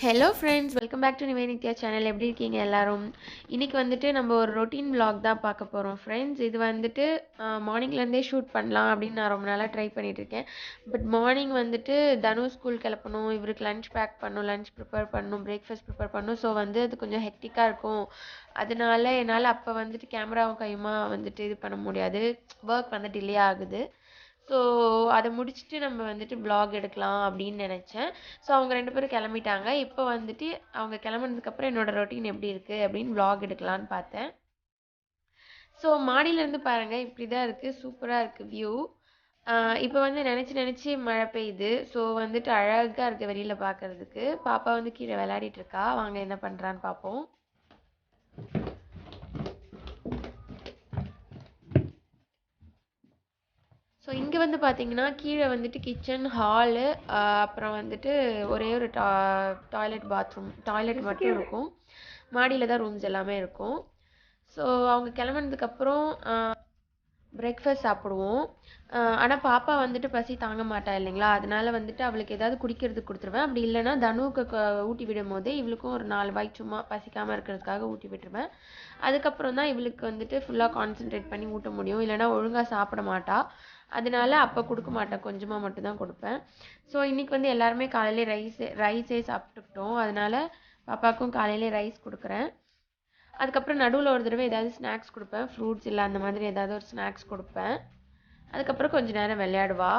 Hello friends, welcome back to Nive Nithya channel. எப்படி இருக்கீங்க எல்லாரும்? இன்றைக்கி வந்துட்டு நம்ம ஒரு ரொட்டீன் vlog தான் பார்க்க போகிறோம் ஃப்ரெண்ட்ஸ். இது வந்துட்டு மார்னிங்லேருந்தே ஷூட் பண்ணலாம் அப்படின்னு நான் ரொம்ப நாளாக ட்ரை பண்ணிகிட்ருக்கேன். பட் மார்னிங் வந்துட்டு தனு ஸ்கூல் கிளப்பணும், இவருக்கு லஞ்ச் பேக் பண்ணணும், லஞ்ச் ப்ரிப்பேர் பண்ணணும், பிரேக்ஃபாஸ்ட் ப்ரிப்பேர் பண்ணணும். ஸோ வந்து அது கொஞ்சம் ஹெக்டிக்காக இருக்கும். அதனால என்னால் அப்போ வந்துட்டு கேமராவும் கையுமா வந்துட்டு இது பண்ண முடியாது. ஒர்க் வந்து டிலே ஆகுது. ஸோ அதை முடிச்சுட்டு நம்ம வந்துட்டு vlog எடுக்கலாம் அப்படின்னு நினச்சேன். ஸோ அவங்க 2 பேரும் கிளம்பிட்டாங்க. இப்போ வந்துட்டு அவங்க கிளம்புனதுக்கப்புறம் என்னோடய ரொட்டீன் எப்படி இருக்குது அப்படின்னு vlog எடுக்கலான்னு பார்த்தேன். ஸோ மாடியிலேருந்து பாருங்கள், இப்படி தான் இருக்குது. சூப்பராக இருக்குது வியூ. இப்போ வந்து நினச்சி மழை பெய்யுது. ஸோ வந்துட்டு அழகாக இருக்குது வெளியில் பார்க்குறதுக்கு. பாப்பா வந்து கீழே விளையாடிட்டு இருக்கா. வாங்க என்ன பண்ணுறான்னு பார்ப்போம். ஸோ இங்கே வந்து பார்த்தீங்கன்னா கீழே வந்துட்டு கிச்சன் ஹாலு, அப்புறம் வந்துட்டு ஒரே ஒரு டாய்லெட் மட்டும் இருக்கும். மாடியில் தான் ரூம்ஸ் எல்லாமே இருக்கும். ஸோ அவங்க கிளம்புனதுக்கப்புறம் பிரேக்ஃபாஸ்ட் சாப்பிடுவோம். ஆனால் பாப்பா வந்துட்டு பசி தாங்க மாட்டா இல்லைங்களா, அதனால வந்துட்டு அவளுக்கு ஏதாவது குடிக்கிறதுக்கு கொடுத்துருவேன். அப்படி இல்லைன்னா தனுவுக்கு ஊட்டி விடும் போதே இவளுக்கும் ஒரு 4 வாய் சும்மா பசிக்காமல் இருக்கிறதுக்காக ஊட்டி விட்டுருவேன். அதுக்கப்புறம் தான் இவளுக்கு வந்துட்டு ஃபுல்லாக கான்சென்ட்ரேட் பண்ணி ஊட்ட முடியும். இல்லைனா ஒழுங்காக சாப்பிட மாட்டா. அதனால அப்போ கொடுக்க மாட்டேன், கொஞ்சமாக மட்டும்தான் கொடுப்பேன். ஸோ இன்றைக்கி வந்து எல்லாருமே காலையிலே ரைஸே சாப்பிட்டுக்கிட்டோம். அதனால பாப்பாவுக்கும் காலையிலே ரைஸ் கொடுக்குறேன். அதுக்கப்புறம் நடுவில் ஒரு தடவை ஏதாவது ஸ்நாக்ஸ் கொடுப்பேன். ஃப்ரூட்ஸ் இல்லை அந்த மாதிரி ஏதாவது ஒரு ஸ்நாக்ஸ் கொடுப்பேன். அதுக்கப்புறம் கொஞ்சம் நேரம் விளையாடுவா.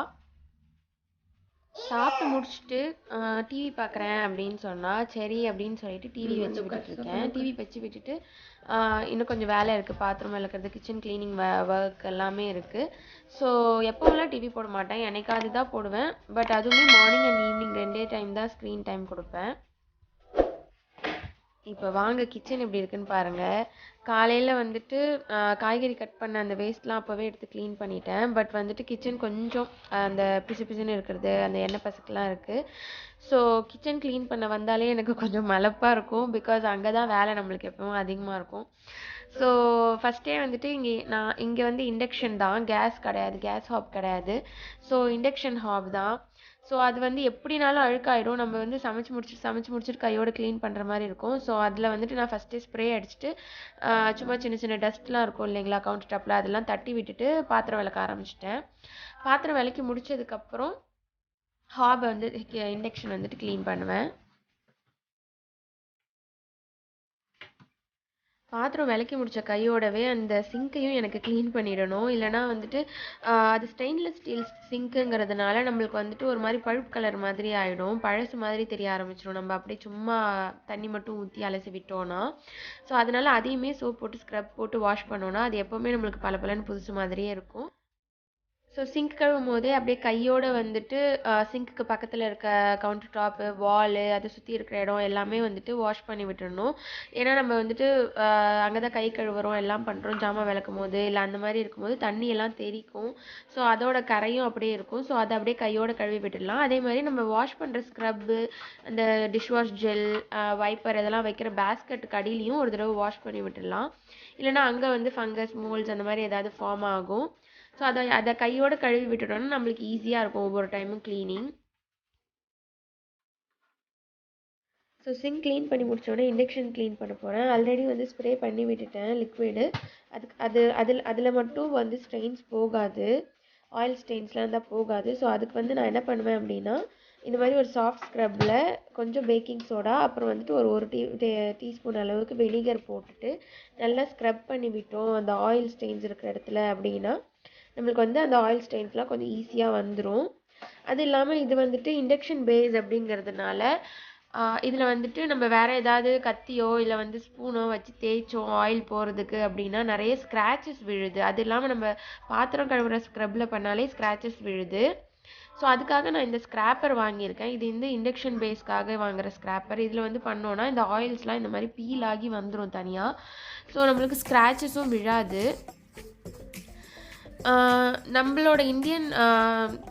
சாப்பிட்டு முடிச்சுட்டு டிவி பார்க்குறேன் அப்படின்னு சொன்னால் சரி அப்படின்னு சொல்லிட்டு டிவி வச்சு விட்டுட்ருக்கேன். டிவி வச்சு விட்டுட்டு இன்னும் கொஞ்சம் வேலை இருக்குது. பாத்திரம் விளக்குறது, கிச்சன் க்ளீனிங் ஒர்க் எல்லாமே இருக்குது. ஸோ எப்போவெல்லாம் டிவி போட மாட்டேன், என்னைக்காவது தான் போடுவேன். பட் அதுவுமே மார்னிங் அண்ட் ஈவினிங் 2 டைம் தான் ஸ்க்ரீன் டைம் கொடுப்பேன். இப்போ வாங்க கிச்சன் எப்படி இருக்குன்னு பாருங்கள். காலையில் வந்துட்டு காய்கறி கட் பண்ண அந்த வேஸ்ட்லாம் அப்போவே எடுத்து க்ளீன் பண்ணிட்டேன். பட் வந்துட்டு கிச்சன் கொஞ்சம் அந்த பிசுன்னு இருக்கிறது, அந்த எண்ணெய் பசக்கெலாம் இருக்குது. ஸோ கிச்சன் க்ளீன் பண்ண வந்தாலே எனக்கு கொஞ்சம் மலப்பாக இருக்கும். பிகாஸ் அங்கே தான் வேலை நம்மளுக்கு எப்பவும் அதிகமாக இருக்கும். ஸோ ஃபஸ்ட்டே வந்துட்டு இங்கே வந்து இண்டக்ஷன் தான், கேஸ் கிடையாது, கேஸ் ஹாப் கிடையாது. ஸோ இண்டக்ஷன் ஹாப் தான். ஸோ அது வந்து எப்படினாலும் அழுக்காயிடும். நம்ம வந்து சமைச்சு முடிச்சுட்டு கையோடு க்ளீன் பண்ணுற மாதிரி இருக்கும். ஸோ அதில் வந்துட்டு நான் ஃபஸ்ட்டே ஸ்ப்ரே அடிச்சுட்டு சும்மா சின்ன டஸ்ட்லாம் இருக்கும் இல்லைங்களா கவுண்டர் டாப்பில், அதெல்லாம் தட்டி விட்டுட்டு பாத்திரம் விளக்க ஆரம்பிச்சிட்டேன். பாத்திரம் விளக்கி முடிச்சதுக்கப்புறம் ஹாபை வந்து இண்டக்ஷன் வந்துட்டு க்ளீன் பண்ணுவேன். பாத்திரம் விளக்கி முடித்த கையோடவே அந்த சிங்க்கையும் எனக்கு க்ளீன் பண்ணிடணும். இல்லைனா வந்துட்டு அது ஸ்டெயின்லெஸ் ஸ்டீல் சிங்க்குங்கிறதுனால நம்மளுக்கு வந்துட்டு ஒரு மாதிரி பழுப்பு கலர் மாதிரி ஆகிடும், பழசு மாதிரி தெரிய ஆரம்பிச்சிடும் நம்ம அப்படியே சும்மா தண்ணி மட்டும் ஊற்றி அலசி விட்டோன்னா. ஸோ அதனால் அதையுமே சோப் போட்டு ஸ்க்ரப் போட்டு வாஷ் பண்ணோன்னா அது எப்போவுமே நம்மளுக்கு பளபளன்னு புதுசு மாதிரியே இருக்கும். ஸோ சிங்க் கழுவும் போதே அப்படியே கையோடு வந்துட்டு சிங்க்குக்கு பக்கத்தில் இருக்க கவுண்டர் டாப்பு, வாலு, அதை சுற்றி இருக்கிற இடம் எல்லாமே வந்துட்டு வாஷ் பண்ணி விட்டுடணும். ஏன்னா நம்ம வந்துட்டு அங்கே தான் கை கழுவுறோம், எல்லாம் பண்ணுறோம், ஜாமான் விளக்கும் போது இல்லை அந்த மாதிரி இருக்கும்போது தண்ணியெல்லாம் தெறிக்கும். ஸோ அதோட கரையும் அப்படியே இருக்கும். ஸோ அதை அப்படியே கையோடு கழுவி விட்டுடலாம். அதே மாதிரி நம்ம வாஷ் பண்ணுற ஸ்க்ரப்பு, அந்த டிஷ்வாஷ் ஜெல், வைப்பர் இதெல்லாம் வைக்கிற பேஸ்கெட்டுக்கு அடியிலையும் ஒரு தடவை வாஷ் பண்ணி விட்டுடலாம். இல்லைனா அங்கே வந்து ஃபங்கஸ், மோல்ஸ் அந்த மாதிரி ஏதாவது ஃபார்ம் ஆகும். ஸோ அதை கையோடு கழுவி விட்டுட்டோம்னா நம்மளுக்கு ஈஸியாக இருக்கும் ஒவ்வொரு டைமும் க்ளீனிங். ஸோ சிங்க் க்ளீன் பண்ணி முடித்தோடனே இண்டக்ஷன் க்ளீன் பண்ண போகிறேன். ஆல்ரெடி வந்து ஸ்ப்ரே பண்ணி விட்டுட்டேன் லிக்விடு. அதில் மட்டும் வந்து ஸ்ட்ரெயின்ஸ் போகாது, ஆயில் ஸ்டெயின்ஸ்லாம் இருந்தால் போகாது. ஸோ அதுக்கு வந்து நான் என்ன பண்ணுவேன் அப்படின்னா, இந்த மாதிரி ஒரு சாஃப்ட் ஸ்க்ரப்பில் கொஞ்சம் பேக்கிங் சோடா, அப்புறம் வந்துட்டு ஒரு டீஸ்பூன் அளவுக்கு வினிகர் போட்டுட்டு நல்லா ஸ்க்ரப் பண்ணி விட்டோம் அந்த ஆயில் ஸ்டெயின்ஸ் இருக்கிற இடத்துல அப்படின்னா நம்மளுக்கு வந்து அந்த ஆயில் ஸ்டெயின்ஸ்லாம் கொஞ்சம் ஈஸியாக வந்துடும். அது இல்லாமல் இது வந்துட்டு இண்டக்ஷன் பேஸ் அப்படிங்கிறதுனால இதில் வந்துட்டு நம்ம வேறு ஏதாவது கத்தியோ இல்லை வந்து ஸ்பூனோ வச்சு தேய்ச்சோம் ஆயில் போகிறதுக்கு அப்படின்னா நிறைய ஸ்க்ராச்சஸ் விழுது. அது இல்லாமல் நம்ம பாத்திரம் கழுவுற ஸ்க்ரப்பில் பண்ணாலே ஸ்க்ராச்சஸ் விழுது. ஸோ அதுக்காக நான் இந்த ஸ்க்ராப்பர் வாங்கியிருக்கேன். இது வந்து இண்டக்ஷன் பேஸ்க்காக வாங்குகிற ஸ்க்ராப்பர். இதில் வந்து பண்ணோன்னா இந்த ஆயில்ஸ்லாம் இந்த மாதிரி பீல் ஆகி வந்துடும் தனியாக. ஸோ நம்மளுக்கு ஸ்க்ராச்சஸும் விழாது. நம்மளோட இந்தியன்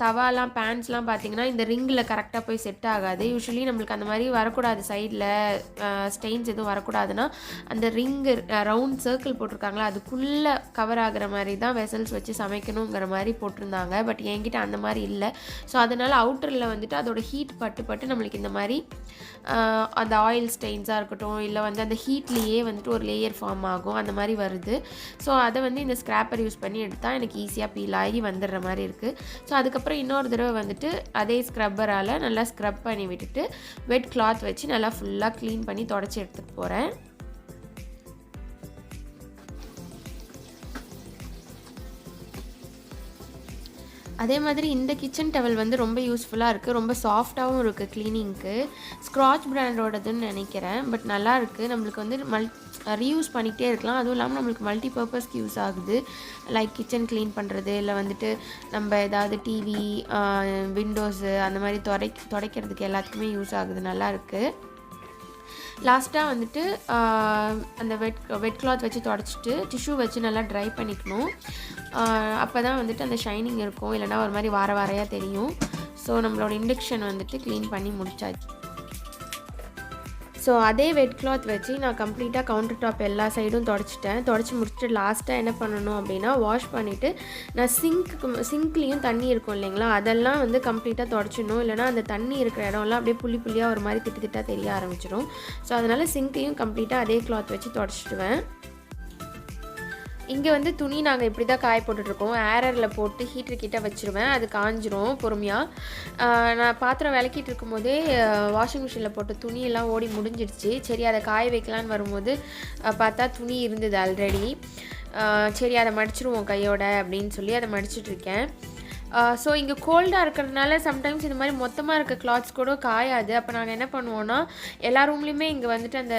தவாலாம் பேன்ஸ்லாம் பார்த்திங்கன்னா இந்த ரிங்கில் கரெக்டாக போய் செட் ஆகாது. யூஸ்வலி நம்மளுக்கு அந்த மாதிரி வரக்கூடாது, சைடில் ஸ்டெயின்ஸ் எதுவும் வரக்கூடாதுன்னா அந்த ரிங்கு ரவுண்ட் சர்க்கிள் போட்டிருக்காங்களா அதுக்குள்ளே கவர் ஆகிற மாதிரி தான் வெசல்ஸ் வச்சு சமைக்கணுங்கிற மாதிரி போட்டிருந்தாங்க. பட் என்கிட்ட அந்த மாதிரி இல்லை. ஸோ அதனால் அவுட்டரில் வந்துட்டு அதோட ஹீட் பட்டு நம்மளுக்கு இந்த மாதிரி அந்த ஆயில் ஸ்டெயின்ஸாக இருக்கட்டும், இல்லை வந்து அந்த ஹீட்லேயே வந்துட்டு ஒரு லேயர் ஃபார்ம் ஆகும், அந்த மாதிரி வருது. ஸோ அதை வந்து இந்த ஸ்க்ராப்பர் யூஸ் பண்ணி எடுத்தால் எனக்கு ஈஸியாக பீல் ஆகி வந்துடுற மாதிரி இருக்குது. ஸோ அதுக்கப்புறம் இன்னொரு தடவை வந்துட்டு அதே ஸ்க்ரப்பரால் நல்லா ஸ்க்ரப் பண்ணி விட்டுட்டு வெட் கிளாத் வச்சு நல்லா ஃபுல்லாக க்ளீன் பண்ணி தொடச்சி எடுத்துகிட்டு போகிறேன். அதே மாதிரி இந்த கிச்சன் டவல் வந்து ரொம்ப யூஸ்ஃபுல்லாக இருக்குது, ரொம்ப சாஃப்டாகவும் இருக்குது க்ளீனிங்க்கு. ஸ்க்ராட்ச் பிராண்டோடதுன்னு நினைக்கிறேன், பட் நல்லா இருக்குது. நம்மளுக்கு வந்து ரீயூஸ் பண்ணிகிட்டே இருக்கலாம். அதுவும் இல்லாமல் நம்மளுக்கு மல்டி பர்பஸ்க்கு யூஸ் ஆகுது. லைக் கிச்சன் க்ளீன் பண்ணுறது, இல்லை வந்துட்டு நம்ம ஏதாவது டிவி, விண்டோஸு அந்த மாதிரி துடைக்கிறதுக்கு எல்லாத்துக்குமே யூஸ் ஆகுது. நல்லா இருக்குது. லாஸ்ட்டாக வந்துட்டு அந்த வெட் கிளாத் வச்சு தொடச்சிட்டு டிஷ்யூ வச்சு நல்லா ட்ரை பண்ணிக்கணும். அப்போ தான் வந்துட்டு அந்த ஷைனிங் இருக்கும், இல்லைனா ஒரு மாதிரி வாரையாக தெரியும். ஸோ நம்மளோட இண்டக்ஷன் வந்துட்டு க்ளீன் பண்ணி முடிச்சாச்சு. ஸோ அதே வெட் கிளாத் வச்சு நான் கம்ப்ளீட்டாக கவுண்டர் டாப் எல்லா சைடும் தொடச்சி முடிச்சுட்டு லாஸ்ட்டாக என்ன பண்ணணும் அப்படின்னா வாஷ் பண்ணிவிட்டு நான் சிங்க்லேயும் தண்ணி இருக்கும் இல்லைங்களா, அதெல்லாம் வந்து கம்ப்ளீட்டாக தொடச்சிடணும். இல்லைனா அந்த தண்ணி இருக்கிற இடம்லாம் அப்படியே புள்ளியாக ஒரு மாதிரி திட்டாக தெரிய ஆரம்பிச்சிடும். ஸோ அதனால் சிங்க்கையும் கம்ப்ளீட்டாக அதே கிளாத் வச்சு தொடச்சிடுவேன். இங்கே வந்து துணி நாங்கள் இப்படி தான் காய போட்டுட்ருக்கோம். ஏரரில் போட்டு ஹீட்டர்கிட்ட வச்சுருவேன், அது காஞ்சிரும் பொறுமையாக. நான் பாத்திரம் விளக்கிட்டு இருக்கும்போதே வாஷிங் மிஷினில் போட்ட துணியெல்லாம் ஓடி முடிஞ்சிடுச்சு. சரி அதை காய வைக்கலான்னு வரும்போது பார்த்தா துணி இருந்தது ஆல்ரெடி. சரி அதை மடிச்சிருவோம் கையோட அப்படின்னு சொல்லி அதை மடிச்சிட்ருக்கேன். ஸோ இங்கே கோல்டாக இருக்கிறதுனால சம்டைம்ஸ் இந்த மாதிரி மொத்தமாக இருக்க கிளாத்ஸ் கூட காயாது. அப்போ நாங்கள் என்ன பண்ணுவோன்னா எல்லா ரூம்லேயுமே இங்கே வந்துட்டு அந்த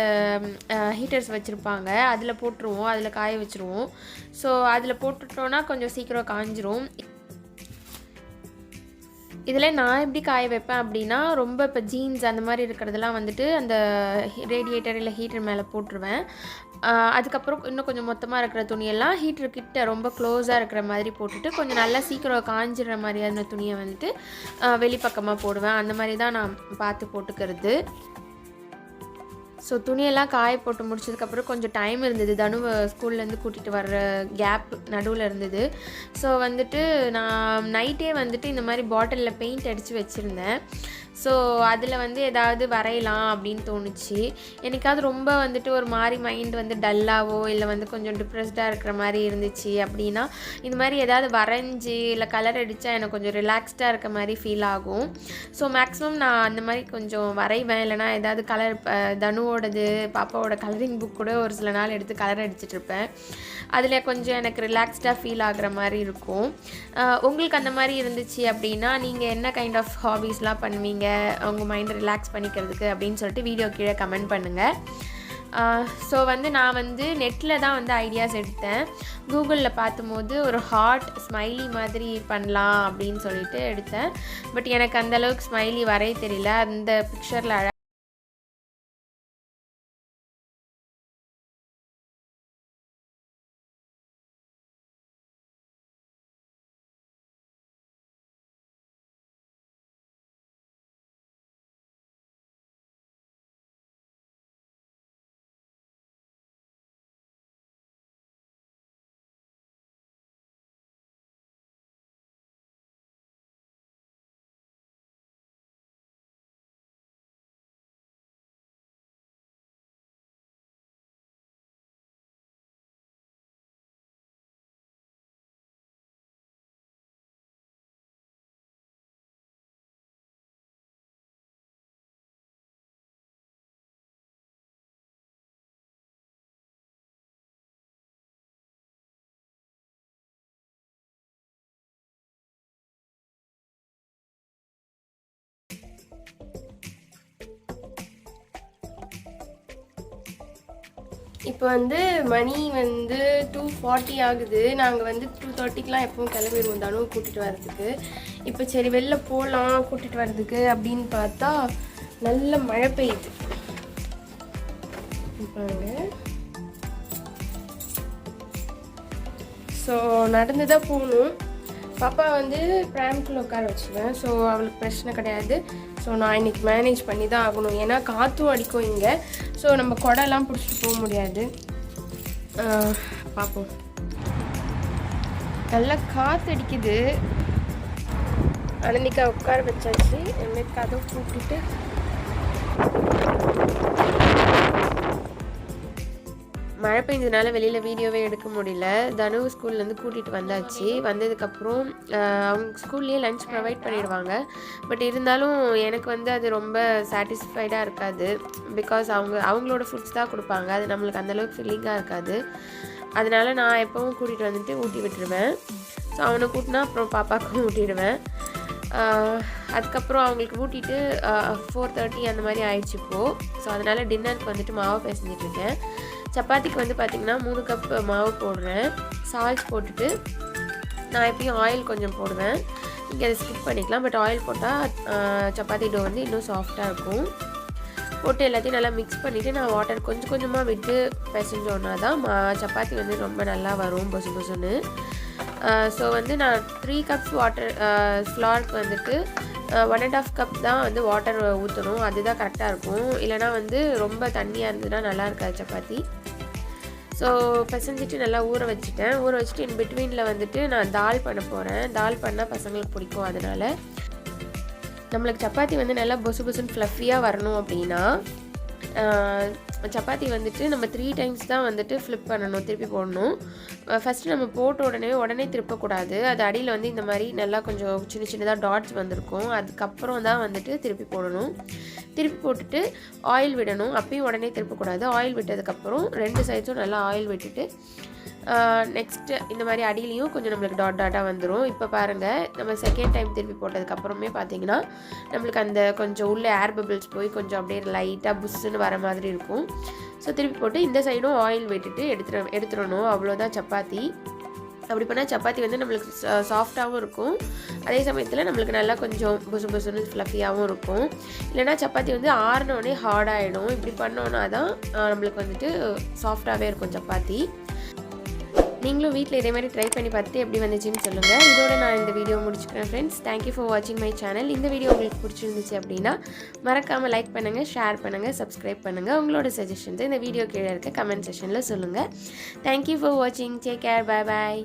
ஹீட்டர்ஸ் வச்சுருப்பாங்க, அதில் போட்டுருவோம், அதில் காய வச்சுருவோம். ஸோ அதில் போட்டுட்டோன்னா கொஞ்சம் சீக்கிரம் காஞ்சிரும். இதில் நான் எப்படி காய வைப்பேன் அப்படின்னா, ரொம்ப இப்போ ஜீன்ஸ் அந்த மாதிரி இருக்கிறதெல்லாம் வந்துட்டு அந்த ரேடியேட்டர் இல்லை ஹீட்டர் மேலே போட்டுருவேன். அதுக்கப்புறம் இன்னும் கொஞ்சம் மொத்தமாக இருக்கிற துணியெல்லாம் ஹீட்டர்கிட்ட ரொம்ப க்ளோஸாக இருக்கிற மாதிரி போட்டுட்டு கொஞ்சம் நல்லா சீக்கிரம் காஞ்சிடுற மாதிரியான துணியை வந்துட்டு வெளிப்பக்கமாக போடுவேன். அந்த மாதிரி தான் நான் பார்த்து போட்டுக்கிறது. ஸோ துணியெல்லாம் காய போட்டு முடிச்சதுக்கப்புறம் கொஞ்சம் டைம் இருந்தது, தனுவை ஸ்கூல்லேருந்து கூட்டிகிட்டு வர்ற கேப் நடுவில் இருந்தது. ஸோ வந்துட்டு நான் நைட்டே வந்துட்டு இந்த மாதிரி பாட்டிலில் பெயிண்ட் அடித்து வச்சுருந்தேன். ஸோ அதில் வந்து ஏதாவது வரையலாம் அப்படின்னு தோணுச்சு. எனக்காவது ரொம்ப வந்துட்டு ஒரு மாதிரி மைண்ட் வந்து டல்லாவோ இல்லை வந்து கொஞ்சம் டிப்ரெஸ்டாக இருக்கிற மாதிரி இருந்துச்சு அப்படின்னா இந்த மாதிரி ஏதாவது வரைஞ்சி இல்லை கலர் அடித்தா எனக்கு கொஞ்சம் ரிலாக்ஸ்டாக இருக்க மாதிரி ஃபீல் ஆகும். ஸோ மேக்ஸிமம் நான் அந்த மாதிரி கொஞ்சம் வரைவேன். இல்லைனா ஏதாவது கலர் தனுவோடது பாப்பாவோட கலரிங் புக் கூட ஒரு சில நாள் எடுத்து கலர் அடிச்சிட்ருப்பேன். அதில் கொஞ்சம் எனக்கு ரிலாக்ஸ்டாக ஃபீல் ஆகிற மாதிரி இருக்கும். உங்களுக்கு அந்த மாதிரி இருந்துச்சு அப்படின்னா நீங்கள் என்ன கைண்ட் ஆஃப் ஹாபீஸ்லாம் பண்ணுவீங்க உங்கள் மைண்டை ரிலாக்ஸ் பண்ணிக்கிறதுக்கு அப்படின்னு சொல்லிட்டு வீடியோ கீழே கமெண்ட் பண்ணுங்கள். ஸோ வந்து நான் வந்து நெட்டில் தான் வந்து ஐடியாஸ் எடுத்தேன். கூகுளில் பார்த்தும்போது ஒரு ஹார்ட் ஸ்மைலி மாதிரி பண்ணலாம் அப்படின்னு சொல்லிட்டு எடுத்தேன். பட் எனக்கு அந்தளவுக்கு ஸ்மைலி வரைய தெரியல. அந்த பிக்சரில் இப்போ வந்து மணி வந்து 2:40 ஆகுது. நாங்கள் வந்து 2:30க்கெலாம் எப்பவும் கிளம்பிடுவோம் தனு கூட்டிகிட்டு வரதுக்கு. இப்போ சரி வெளில போகலாம் கூட்டிகிட்டு வரதுக்கு அப்படின்னு பார்த்தா நல்ல மழை பெய்யுது. ஸோ நடந்து தான் போகணும். பாப்பா வந்து ப்ராம்குள்ளே உட்கார வச்சுருவேன். ஸோ அவளுக்கு பிரச்சனை கிடையாது. ஸோ நான் இன்றைக்கி மேனேஜ் பண்ணி தான் ஆகணும். ஏன்னா காற்றும் அடிக்கும் இங்கே. ஸோ நம்ம குடம்லாம் பிடிச்சிட்டு போக முடியாது. பார்ப்போம். நல்லா காற்று அடிக்குது. அனந்திகா உட்கார வச்சாச்சு. எம்ஏ கதவு கூப்பிட்டுட்டு மழை பெஞ்சதுனால வெளியில் வீடியோவே எடுக்க முடியல. தனு ஸ்கூல்லேருந்து கூட்டிகிட்டு வந்தாச்சு. வந்ததுக்கப்புறம் அவங்க ஸ்கூல்லேயே லன்ச் ப்ரொவைட் பண்ணிடுவாங்க. பட் இருந்தாலும் எனக்கு வந்து அது ரொம்ப சாட்டிஸ்ஃபைடாக இருக்காது. பிகாஸ் அவங்களோட ஃபுட்ஸ் தான் கொடுப்பாங்க. அது நம்மளுக்கு அந்தளவுக்கு ஃபில்லிங்காக இருக்காது. அதனால் நான் எப்போவும் கூட்டிகிட்டு வந்துட்டு ஊட்டி விட்டுருவேன். ஸோ அவனை கூட்டினா அப்புறம் பாப்பாவுக்கும் ஊட்டிடுவேன். அதுக்கப்புறம் அவங்களுக்கு ஊட்டிட்டு 4:30 அந்த மாதிரி ஆயிடுச்சு இப்போது. ஸோ அதனால் டின்னருக்கு வந்துட்டு மாவு பிசைஞ்சிட்ருக்கேன். சப்பாத்திக்கு வந்து பார்த்திங்கன்னா 3 கப் மாவு போடுறேன். சால்ட் போட்டுட்டு நான் எப்பயும் ஆயில் கொஞ்சம் போடுவேன். நீங்கள் அதை ஸ்கிப் பண்ணிக்கலாம். பட் ஆயில் போட்டால் சப்பாத்தி டோ வந்து இன்னும் சாஃப்டாக இருக்கும். போட்டு எல்லாத்தையும் நல்லா மிக்ஸ் பண்ணிவிட்டு நான் வாட்டர் கொஞ்சம் கொஞ்சமாக விட்டு பிசைஞ்சோன்னா தான் சப்பாத்தி வந்து ரொம்ப நல்லா வரும் பொசு பொசுன்னு. ஸோ வந்து நான் 3 கப்ஸ் வாட்டர் ஃப்ளார்க்கு வந்துட்டு 1.5 கப் தான் வந்து வாட்டர் ஊற்றணும். அதுதான் கரெக்டாக இருக்கும். இல்லைனா வந்து ரொம்ப தண்ணியாக இருந்ததுன்னா நல்லா இருக்காது சப்பாத்தி. ஸோ பிசைஞ்சிட்டு நல்லா ஊற வச்சுட்டு இன் பிட்வீனில் வந்துட்டு நான் தால் பண்ண போகிறேன். தால் பண்ணால் பசங்களுக்கு பிடிக்கும். அதனால் நம்மளுக்கு சப்பாத்தி வந்து நல்லா பொசு பொசுன்னு ஃப்ளஃபியாக வரணும் அப்படின்னா சப்பாத்தி வந்துட்டு நம்ம 3 டைம்ஸ் தான் வந்துட்டு ஃப்ளிப் பண்ணணும், திருப்பி போடணும். ஃபஸ்ட்டு நம்ம போட்ட உடனே திருப்பக்கூடாது. அது அடியில் வந்து இந்த மாதிரி நல்லா கொஞ்சம் சின்ன சின்னதாக டாட்ஸ் வந்திருக்கும். அதுக்கப்புறம் தான் வந்துட்டு திருப்பி போடணும். திருப்பி போட்டுட்டு ஆயில் விடணும். அப்பயும் உடனே திருப்பக்கூடாது. ஆயில் விட்டதுக்கப்புறம் 2 சைட்ஸும் நல்லா ஆயில் விட்டுட்டு நெக்ஸ்ட்டு இந்த மாதிரி அடியிலையும் கொஞ்சம் நம்மளுக்கு டாட்டாக வந்துடும். இப்போ பாருங்கள், நம்ம செகண்ட் டைம் திருப்பி போட்டதுக்கப்புறமே பார்த்திங்கன்னா நம்மளுக்கு அந்த கொஞ்சம் உள்ள ஏர் பபிள்ஸ் போய் கொஞ்சம் அப்படியே லைட்டாக புஷ்ஷுன்னு வர மாதிரி இருக்கும். ஸோ திருப்பி போட்டு இந்த சைடும் ஆயில் விட்டுட்டு எடுத்துடணும். அவ்வளோதான் சப்பாத்தி. அப்படி பண்ணால் சப்பாத்தி வந்து நம்மளுக்கு சாஃப்டாகவும் இருக்கும். அதே சமயத்தில் நம்மளுக்கு நல்லா கொஞ்சம் புசு புசுன்னு ஃப்ளஃபியாகவும் இருக்கும். இல்லைனா சப்பாத்தி வந்து ஆறினோடனே ஹார்டாகிடும். இப்படி பண்ணோன்னா தான் நம்மளுக்கு வந்துட்டு சாஃப்டாகவே இருக்கும் சப்பாத்தி. நீங்களும் வீட்டில் இதே மாதிரி ட்ரை பண்ணி பார்த்துட்டு எப்படி வந்துச்சுன்னு சொல்லுங்கள். இதோட நான் இந்த வீடியோ முடிச்சுக்கிறேன் ஃப்ரெண்ட்ஸ். தேங்க்யூ ஃபார் வாட்சிங் மை சேனல். இந்த வீடியோ உங்களுக்கு பிடிச்சிருந்துச்சு அப்படின்னா மறக்காமல் லைக் பண்ணுங்கள், ஷேர் பண்ணுங்கள், சப்ஸ்கிரைப் பண்ணுங்கள். உங்களோட சஜஷன்ஸை இந்த வீடியோ கீழே இருக்க கமெண்ட் செக்ஷனில் சொல்லுங்கள். தேங்க்யூ ஃபார் வாட்சிங். Take care. பாய் பாய்.